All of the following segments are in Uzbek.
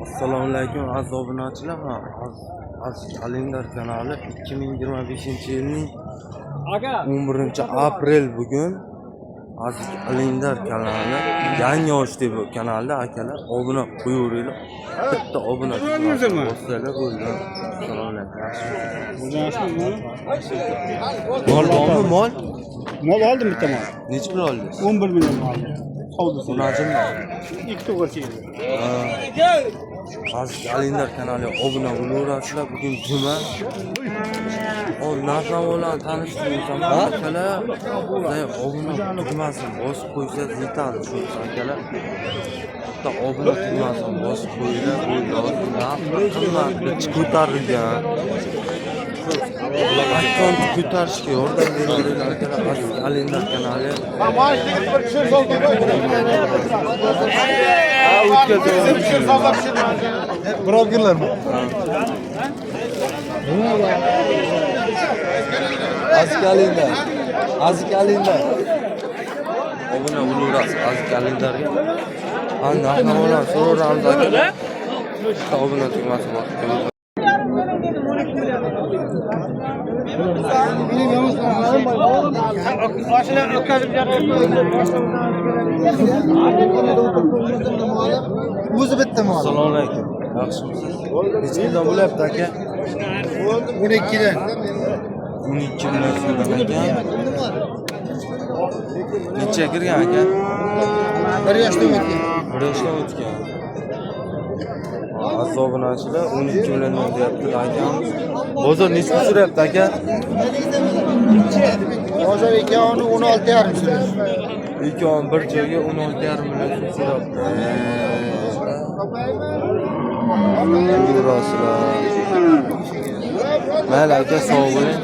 Assalomu alaykum aziz obunachilar. Aziz Kalendar kanali 2025-yilning 11-aprel bugun Aziz Kalendar kanali yangi ochdi bu kanalda akalar obuna qo'yaveringlar. Bitta obuna bossalar bo'ldi. Assalomu alaykum. Mol bormi mol? Mol oldim bitta mol. Necha pul oldingiz? 11 million oldim. Savdosi. Bunajimmi? 2 to'g'ri Aziz Kalendar kanaliga obuna bo'laverasizlar. Bugun juma. Narx-navolarni tanishtirdim akalar. Obuna tugmasini bosib qo'ysangiz yetadi shu akalar. Bitta obuna tugmasini bosib qo'yinglar. Bu qimmat ko'tarilgan. Akkaunt ko'tarishga yordam beringlar akalar. Aziz Kalendar kanali. Brokerlarmi? Aziz Kalendar. Aziz Kalendar. Obuna bo'laverasiz Aziz Kalendarga. Narx-navolar so'raymiz akalar. Bitta obuna tugmasi bor. O'zi bitta mol. Assalomu alaykum. Yaxshimisiz? Necha yildan bo'lyapti aka? 12 dan. 12 million so'ragan ekan. Necha kirgan aka? 1 yoshdan o'tgan. 1 yoshdan o'tgan. Aziz obunachilar 12 milliondan deyapti akamiz. Bozor necha pul so'rayapti aka? Hozir ekoni 16,5 so'rayapti. Ekon bir joyga 16,5 million so'rayapti. Yurasizlar. Mayli aka, sog' bo'ling.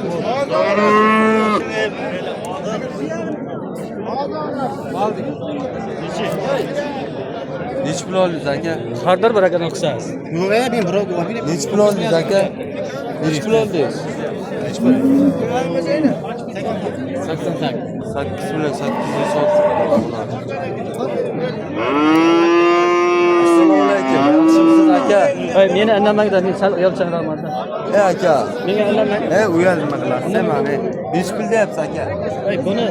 Necha pul oldingiz aka? Har bir barakatni qilsangiz. Yo'q, men birov olib Necha pul oldingiz aka? Necha pul oldingiz? Necha pul? 8 million 800 sotdik. Assalomu alaykum. Yaxshimisiz aka? Meni indamangda, men sal uyalchanaman. Aka. Menga indamang. Uyal nima qilasiz? Mana necha pul deyapsiz aka? Buni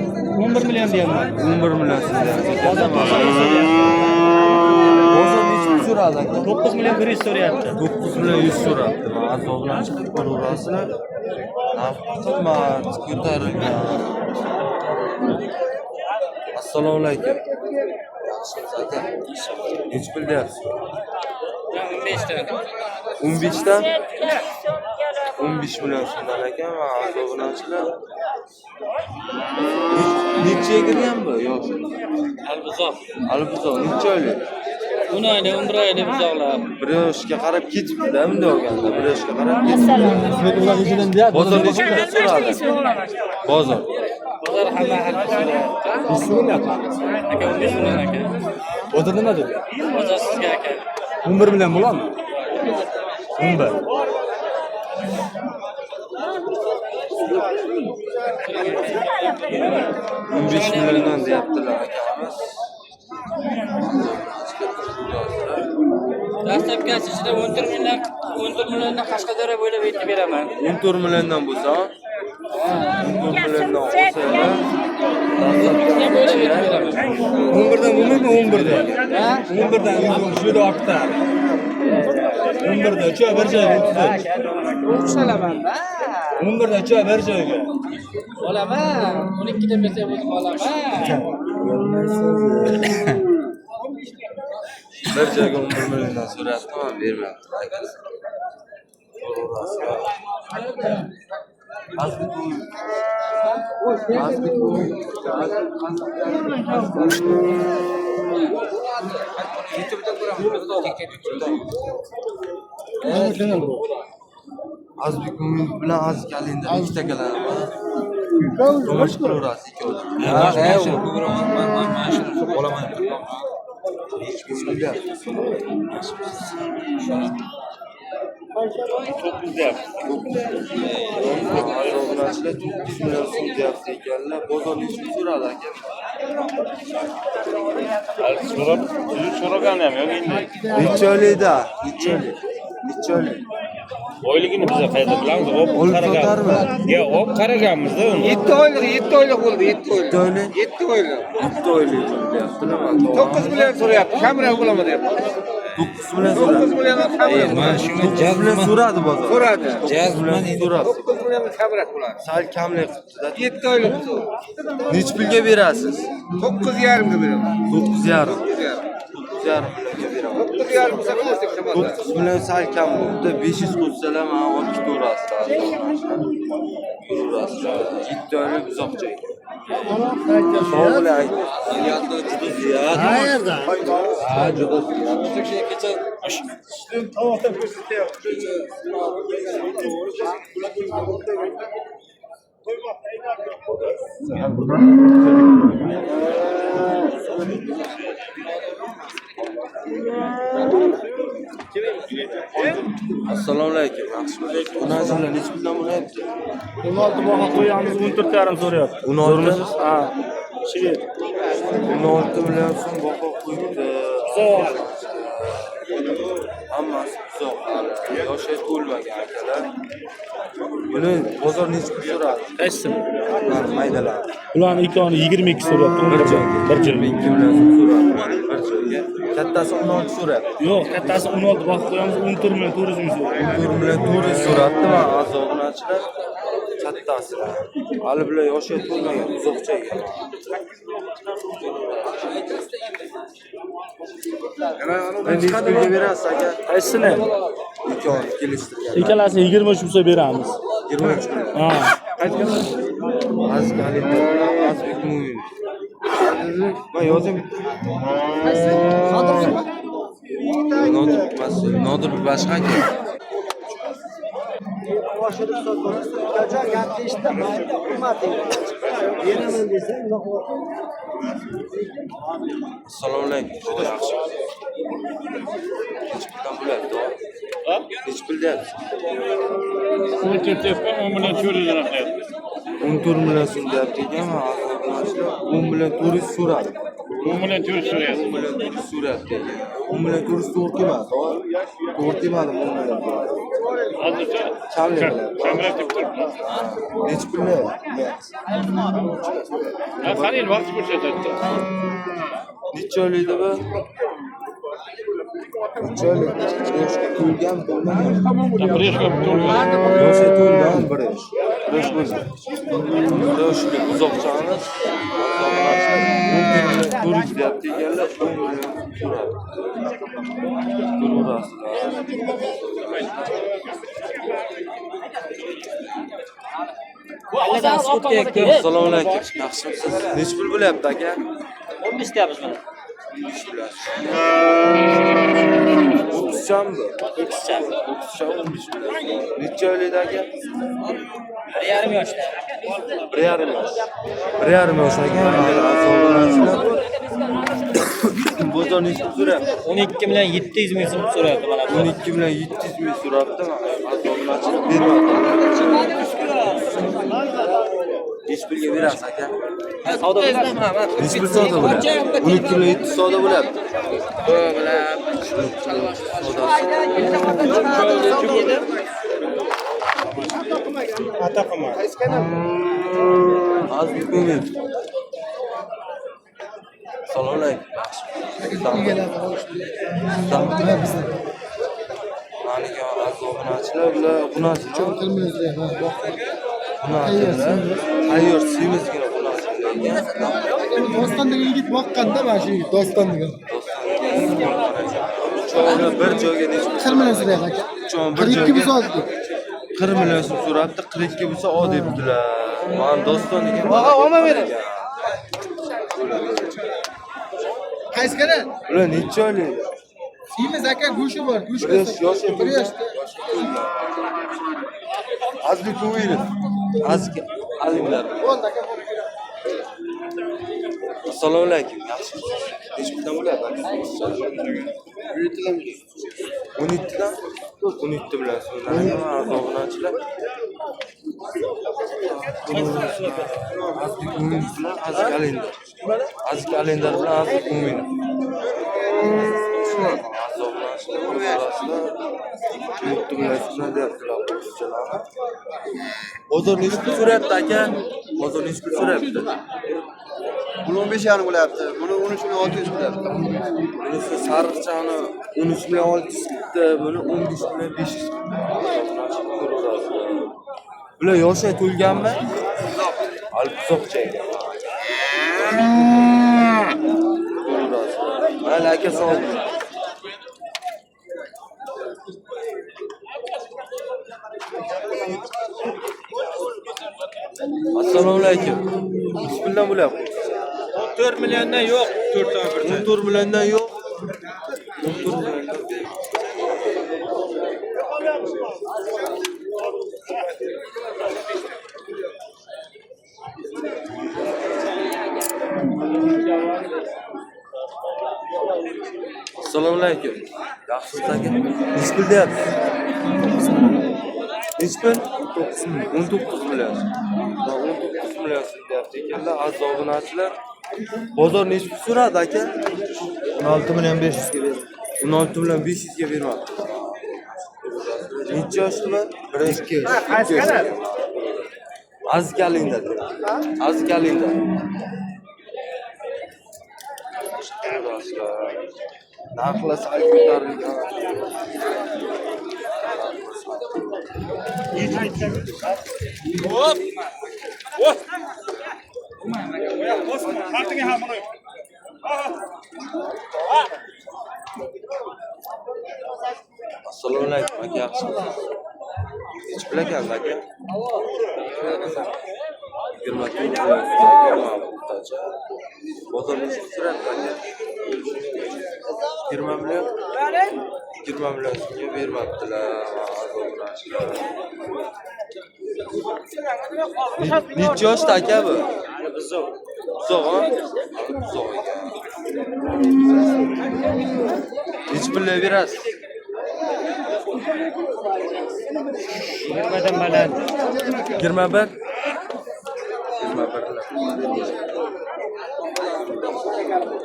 11 million deyapman. 11 million so'rayapsiz. Bozor necha pul so'radi aka? 9 million 100 so'rayapti. 9 million 100 so'rabdi. Aziz bilan chiqib ko'raverasizlar. Qimmat ko'tarilgan. Assalomu alaykum. Yaxshimisiz aka? Necha pul deyapsiz? 15 dan. 15 dan? 15 million so'mdan ekan. Aziz obunachilar. Necha kirgan bu? Yo'q. Albuzoq. Albuzoq necha oylik? 10 oylik, 11 oylik buzoqlar. 1 yoshga qarab ketibdi, bunday olganda 1 yoshga qarab ketibdi. Bozor necha pulga so'radi? Bozor. Bozor hamma so'rayapti. Bismillah. Aka 15 million aka. Bozor nima dedi? Bozor sizga aka. 11 million bo'ladimi? 11. $15 milliondan deyaptilar akamiz. Dastlabkasi ichida 14 milliondan Qashqadaryo bo'ylab yetib beraman. 14 milliondan bo'lsa, 14 milliondan olsa-da, 11dan bo'lmaymi? 11dan. Ha? 11dan shu yerda olibdi. 11da ucha bir joyga o'tdi. O'xshalaman-da. 11da ucha bir joyga. Olaman. 12 dan bersa o'zim olaman. bir joyga 11 milliondan so'rayapti, men bermayapti. Azbek bilan Aziz Kalendar ikkita kalam. To'mash qilaverasiz ikkovda. Men shuni olaman. Hech kim 9 deyapti. Obunachilar 9 million so'm deyapti ekanlar. Bozor nechta so'radi aka? So'ragani ham yo'q endi. Necha oylikda? Necha oylik? Oyligini biz qayerda bilamiz? Olib sotarmi? Yo'q, olib qaraganmiz-da uni. 7 oylik bo'ldi, 7 oylik. 7 oylik? 7 oylik. 7 oylik deyapti nima? 9 million so'rayapti. Kamera bo'laman deyapti. 9 million so'radi. 9 million kamera. Mana shunga 9 million so'radi bozor. So'radi. 9 million so'radi. 9 million kamera bo'ladi. Sal kamlik qilibdi-da. 7 oylik. Necha pulga berasiz? 9,5 ga beraman. 9,5. 9,5. 9,5 millionga beraman. 9,5 bo'lsa ko'rsatib kamaza. 9 million sal kam bo'ldi. 500 qo'ysalar mana olib ketaverasizlar. Ketaverasizlar. 7 oylik uzoqcha ekan. Sog' bilan ziyodda juda ziyod. Qayerda? Ha, juda ziyod. Assalomu alaykum. Yaxshimisiz? Bunachilar necha puldan bo'lyapti? 16 baho qo'yamiz, 14,5 so'rayapti. 16? Ha. Shved. 16 million so'm baho qo'yibdi. Hammasi buzoq. Yoshi to'lmagan akalar. Buni bozor necha pul so'radi? Qaysi? Mana maydalar. Ularning ikkovini 22 so'rayapti. Bir joyga. Bir joyga. 2 million so'm so'radi. Bir joyga. Kattasi 16 so'rayapti. Yo'q, kattasi 16 baho qo'yamiz, 14 million 400 ming so'rayapti. 4 million 400 so'radi. Mana azobunachilar kattasilar. Hali bular yoshi to'lmagan, uzoqcha ekan. Necha pulga berasiz aka? Qaysini? Ikkovini kelishtirgan. Ikkalasini 23 so'm beramiz. 23 million. Ha. Azbek Mo'min. Men yozim. Nodir boshqa aka. Assalomu alaykum. Juda yaxshi. Necha puldan bo'lyapti? Ha? Necha pul deyapsiz? 14 yapgan, 10 million 400 lira qilyapti. 14 million so'm deyapti ekan. 10 million 400 so'radi. 10 million 400 so'rayapti. 10 million 400 so'rayapti ekan. 10 million 400 to'g'ri kelmadi. To'g'ri kelmadi 10 million. Hozircha Kamlik kamera deb turibdi. necha pulni? Ha, qarang, vaqt ko'rsatyapti. Necha oylikda bu? Necha oylik? Yoshga to'lgan bo'lmagan. Gapirishga to'g'ri. Yoshga to'lgan bir yosh. Yosh bo'ldi. Yoshga uzoqchamiz. Turist deyapti ekanlar, 10 million so'radi. Assalomu alaykum. Yaxshimisiz? Necha pul bo'lyapti aka? 15 deyapmiz mana. 15 pul. 30 chammi? 30 cham. 30 cham 15 pul. Necha oylikda aka? 1,5 yoshda. 1,5 yosh. 1,5 yosh aka. Azobunachilar. Bozor necha pul so'rayapti? 12 million 700 ming so'm so'rayapti mana bu. 12 million 700 ming so'rabdi. Azobunachilar bermadi. Necha pulga berasiz aka? Savdo qilamiz. Necha pul savdo bo'lyapti? 12 million 700 savdo bo'lyapti. Azbek Mo'min. Assalomu alaykum. Maniga azobunachilar bular bunachilar. Bunachilar. Tayyor semizgina bunachilar. Doston degan yigit boqqanda mana shu yigit Doston degan. Cho'g'ni bir joyga necha 40 million so'rayapti aka. cho'g'ni bir 42 joyga bo'lsa oldi. 40 million so'm so'rabdi, 42 bo'lsa ol debdilar. Men Doston degan. Qaysi kana? Ular necha oylik? Semiz aka go'shi bor, go'sh Yosh bir yoshda. Azbek Mo'min. Azbek alimlar. Bo'ldi aka. Assalomu alaykum. Yaxshimisiz? Necha puldan bo'lyapti? 17 dan. 17 bilan so'raydi aziz obunachilar. Aziz Mo'minov bilan Aziz Kalendar. Aziz Kalendar bilan Aziz Mo'minov. Aziz obunachilar orasida 17 bilan so'rayaptilar. Bozor nechta so'rayapti aka? Bozor nechta so'rayapti? Buni 15,5 bo'lyapti. Buni 13,600 bo'lyapti. Bunisi sariqchani 13 bilan 600 bitta, buni 15 bilan 500 bitta. Bular yoshi to'lganmi? Hali buzoqcha ekan. Mayli aka sog' bo'ling. Assalomu alaykum. Bismillah bo'lyapti. 4 milliondan yo'q, 4 dan 14 milliondan yo'q. 14 million. Assalomu alaykum. Yaxshisiz aka? Nech pul deyapsiz? Nech pul? 19 million. 19 million deyapti ekanlar, aziz obunachilar. Bozor nech pul so'radi aka? 16 million 500 ga berdim. 16 million 500 ga bermoqchi. Necha yoshlilar? 1-2 yosh. Aziz Kalendar. Aziz Kalendar. Narxlar sal ko'tarilgan. Assalomu alaykum aka, yaxshimisiz? Nech pul ekan aka? 20 o'rtacha. Bozor nechta so'rayapti aka? 20 million. 20 million so'mga bermabdilar. Necha yoshda aka bu? Buzoq. Buzoq, ha? Buzoq ekan. Nech pulga berasiz? 20 dan baland. 21.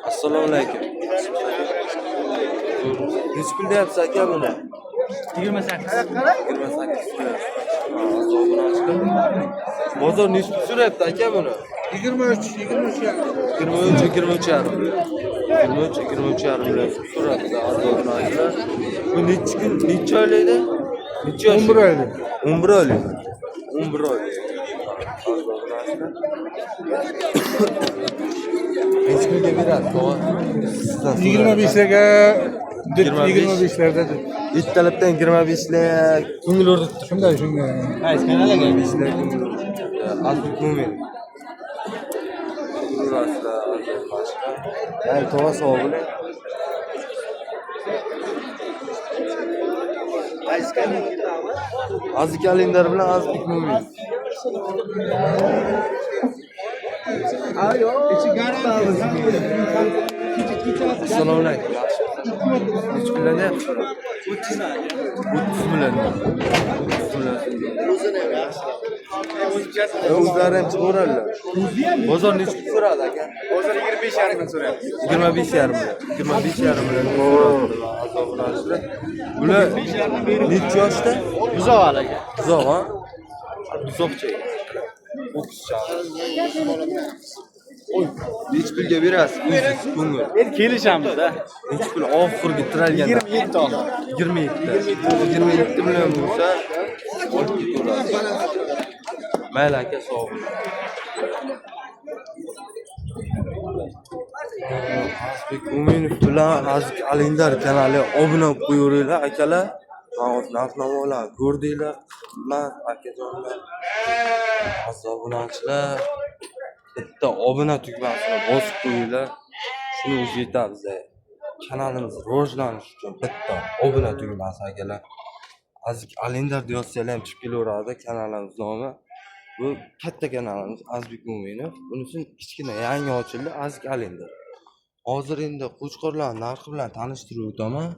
Assalomu alaykum. Nech pul deyapsiz aka buni? 28. 28. Bozor nech pul so'rayapti aka buni? 23 yarim. 23 yarim million so'rabdi arzonlar. Bu necha kun, necha oylikda? Necha yosh? 11 oylik. 11 oylik. 11 oylik. Necha kunga beradi? 25larga 25larda Ittalabdan 25lar ko'ngil urdi. shunday. Qaysi kanalga? 25lar ko'ngil urdi. Aziz Mo'min. Ay, tova sog' bo'ling. Aziz Kalendar bilan Aziz Mo'min. Assalomu alaykum. Nech puldan deyapsiz? 30 million. 30 million. O'zlari ham chiqaveradilar. Bozor nech pul so'radi aka? Bozor 25,5 ming so'rayapti. 25,5 million. 25,5 million so'radilar azobunachilar. Bular necha yoshda? Buzoq aka. Buzoq, ha? Buzoqcha. O'qishcha. Nech pulga berasiz? O'zingiz ko'ngil. Endi kelishamiz-da. Nech pul oxirgi tiralgan? 27 oldi. 27 million bo'lsa, olib ketaverasiz. Mayli aka, sog' bo'ling. Azizbek Mo'minov bilan Aziz Kalendar kanaliga obuna bo'lib qo'yaveringlar akalar. Narx-navolarni ko'rdinglar. Hurmat akajonlar. Aziz obunachilar, bitta obuna tugmasini bosib qo'yinglar. Shuni o'zi yetadi bizga. Kanalimiz rivojlanishi uchun bitta obuna tugmasi akalar. Aziz Kalendar yozsanglar ham chiqib kelaveradi kanalimiz nomi. Bu katta kanalimiz Azizbek Mo'minov. Bunisi kichkina yangi ochildi Aziz Kalendar. Hozir endi qo'chqorlar narxi bilan tanishtirib o'taman.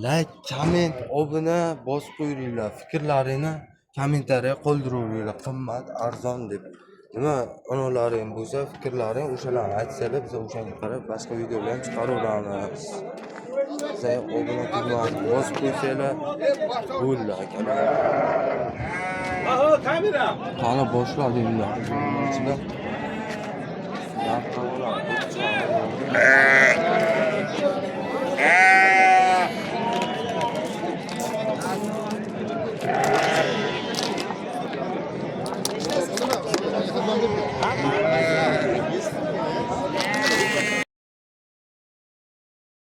like, komment, obuna bosib qo'yinglar. Fikrlaringni kommentariya qoldiringlar. Qimmat, arzon deb. Nima onalaring bo'lsa, fikrlaring o'shalarni aytsalar, biz o'shanga qarab boshqa videolar ham chiqaraveramiz. Siz obuna tugmasini bosib qo'ysanglar, bo'ldi akalar. Qani boshladinglar. Ichida